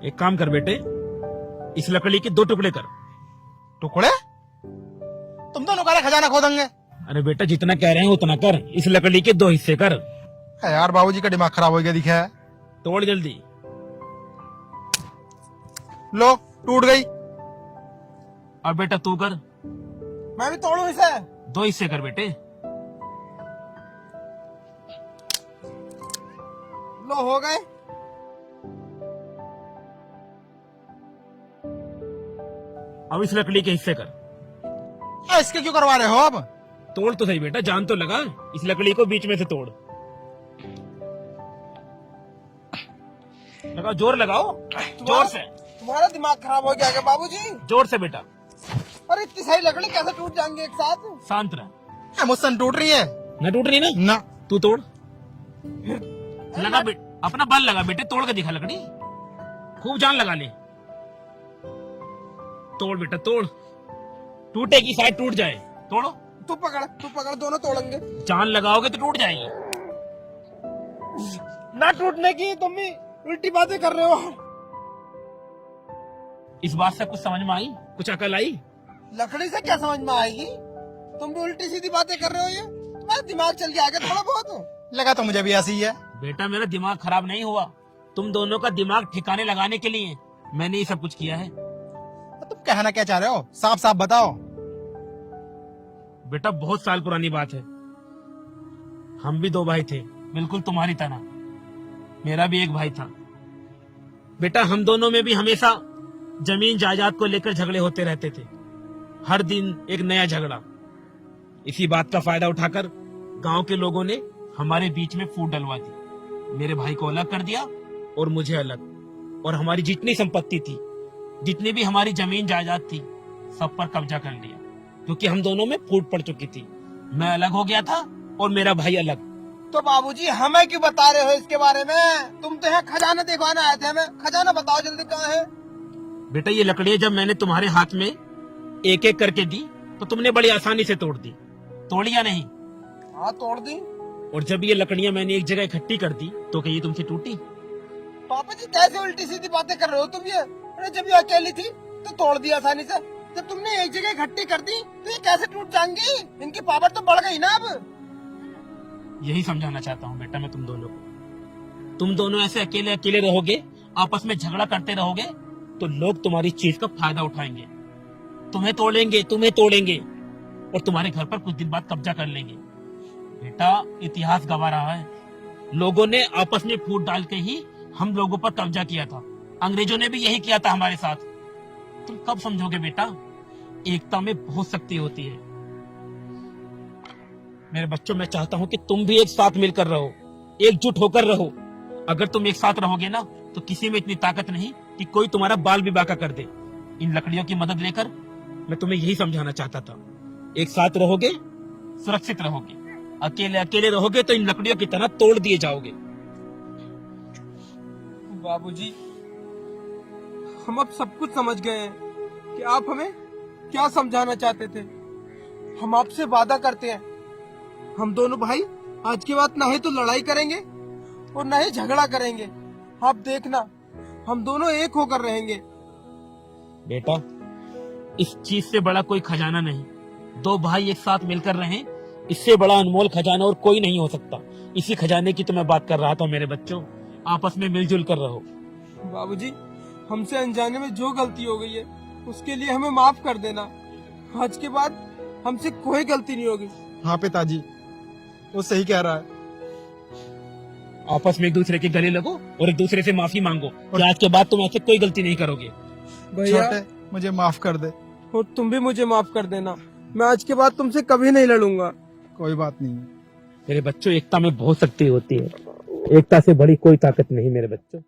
एक काम कर बेटे, इस लकड़ी के 2 टुकड़े कर। टुकड़े? तुम दोनों का खजाना खोदेंगे? अरे बेटा जितना कह रहे हैं उतना कर, इस लकड़ी के 2 हिस्से कर। है यार, बाबूजी का दिमाग खराब हो गया दिखा है। तोड़ जल्दी। लो, टूट गई। अब बेटा तू कर। मैं भी तोड़ू इसे? 2 हिस्से कर बेटे। लो, हो गए। अब इस लकड़ी के हिस्से कर। इसके क्यों करवा रहे हो अब? तोड़ तो सही बेटा, जान तो लगा। इस लकड़ी को बीच में से तोड़। लगाओ, जोर लगाओ, जोर से। तुम्हारा दिमाग खराब हो गया क्या बाबूजी? जोर से बेटा। अरे इतनी सारी लकड़ी कैसे टूट जाएंगे एक साथ? शांत रह। मुझसे टूट रही है। न टूट रही ना? ना। तू तोड़। लगा बेटे, अपना बल लगा बेटे, तोड़ के दिखा लकड़ी। खूब जान लगा ले। तोड़ बेटा तोड़। टूटेगी, शायद टूट जाए। तोड़ो। तू पकड़, दोनों तोड़ेंगे। जान लगाओगे तो टूट जाएगी। ना टूटने की तुम भी उल्टी बातें कर रहे हो। इस बात से कुछ समझ में आई? कुछ अकल आई? लकड़ी से क्या समझ में आएगी? तुम भी उल्टी सीधी बातें कर रहे हो। ये तुम्हारा दिमाग चल गया आगे थोड़ा बहुत। लगा तो मुझे भी ऐसी ही है। बेटा मेरा दिमाग खराब नहीं हुआ, तुम दोनों का दिमाग ठिकाने लगाने के लिए मैंने ये सब कुछ किया है। तुम कहना क्या चाह रहे हो? साफ साफ बताओ। बेटा बहुत साल पुरानी बात है। हम भी 2 भाई थे, बिल्कुल तुम्हारी तरह। मेरा भी एक भाई था। बेटा हम दोनों में भी हमेशा जमीन जायदाद को लेकर झगड़े होते रहते थे। हर दिन एक नया झगड़ा। इसी बात का फायदा उठाकर गांव के लोगों ने हमारे बीच में फूट डलवा दी। मेरे भाई को अलग कर दिया और मुझे अलग। और हमारी जितनी संपत्ति थी, जितनी भी हमारी जमीन जायदाद थी, सब पर कब्जा कर लिया। क्योंकि हम दोनों में फूट पड़ चुकी थी। मैं अलग हो गया था और मेरा भाई अलग। तो बाबूजी हमें क्यों बता रहे हो इसके बारे में? तुम तो यहाँ खजाना दिखवाने आए थे हमें। खजाना बताओ जल्दी, कहाँ है? बेटा ये लकड़ियां जब मैंने तुम्हारे हाथ में एक एक करके दी तो तुमने बड़ी आसानी से तोड़ दी। तोड़ी या नहीं? हाँ तोड़ दी। और जब ये लकड़ियां मैंने एक जगह इकट्ठी कर दी तो क्या ये तुमसे टूटी? पापा जी कैसे उल्टी सीधी बातें कर रहे हो तुम ये? अरे जब ये अकेली थी तो तोड़ दी आसानी से। जब तुमने एक जगह इकट्ठी कर दी तो ये कैसे टूट जाएंगी? इनकी पावर तो बढ़ गई ना अब। यही समझाना चाहता हूँ बेटा मैं तुम दोनों को। तुम दोनों ऐसे अकेले अकेले रहोगे, आपस में झगड़ा करते रहोगे, तो लोग तुम्हारी चीज का फायदा उठाएंगे। तुम्हें तोड़ेंगे और तुम्हारे घर पर कुछ दिन बाद कब्जा कर लेंगे। बेटा इतिहास गवाह रहा है, लोगों ने आपस में फूट डाल के ही हम लोगों पर कब्जा किया था। अंग्रेजों ने भी यही किया था हमारे साथ। तुम कब समझोगे बेटा, एकता में बहुत शक्ति होती है। मेरे बच्चों मैं चाहता हूं कि तुम भी एक साथ मिलकर रहो, एकजुट होकर रहो। अगर तुम एक साथ रहोगे ना तो किसी में इतनी ताकत नहीं कि कोई तुम्हारा बाल भी बांका कर दे। इन लकड़ियों की मदद लेकर मैं तुम्हें यही समझाना चाहता था। एक साथ रहोगे, सुरक्षित रहोगे। अकेले अकेले रहोगे तो इन लकड़ियों की तरह तोड़ दिए जाओगे। बाबूजी हम अब सब कुछ समझ गए हैं कि आप हमें क्या समझाना चाहते थे। हम आपसे वादा करते हैं, हम दोनों भाई आज के बाद ना ही तो लड़ाई करेंगे और ना ही झगड़ा करेंगे। आप देखना हम दोनों एक होकर रहेंगे। बेटा इस चीज से बड़ा कोई खजाना नहीं। 2 भाई एक साथ मिलकर रहें, इससे बड़ा अनमोल खजाना और कोई नहीं हो सकता। इसी खजाने की तो मैं बात कर रहा था मेरे बच्चों। आपस में मिलजुल कर रहो। बाबूजी हमसे अनजाने में जो गलती हो गई है उसके लिए हमें माफ कर देना। आज के बाद हमसे कोई गलती नहीं होगी। हाँ पिताजी, वो सही कह रहा है। आपस में एक दूसरे के गले लगो और एक दूसरे से माफी मांगो कि आज के बाद तुम ऐसे कोई गलती नहीं करोगे। भैया छोटे मुझे माफ कर दे। और तुम भी मुझे माफ कर देना। मैं आज के बाद तुमसे कभी नहीं लड़ूंगा। कोई बात नहीं। मेरे बच्चों एकता में बहुत शक्ति होती है। एकता से बड़ी कोई ताकत नहीं मेरे बच्चों।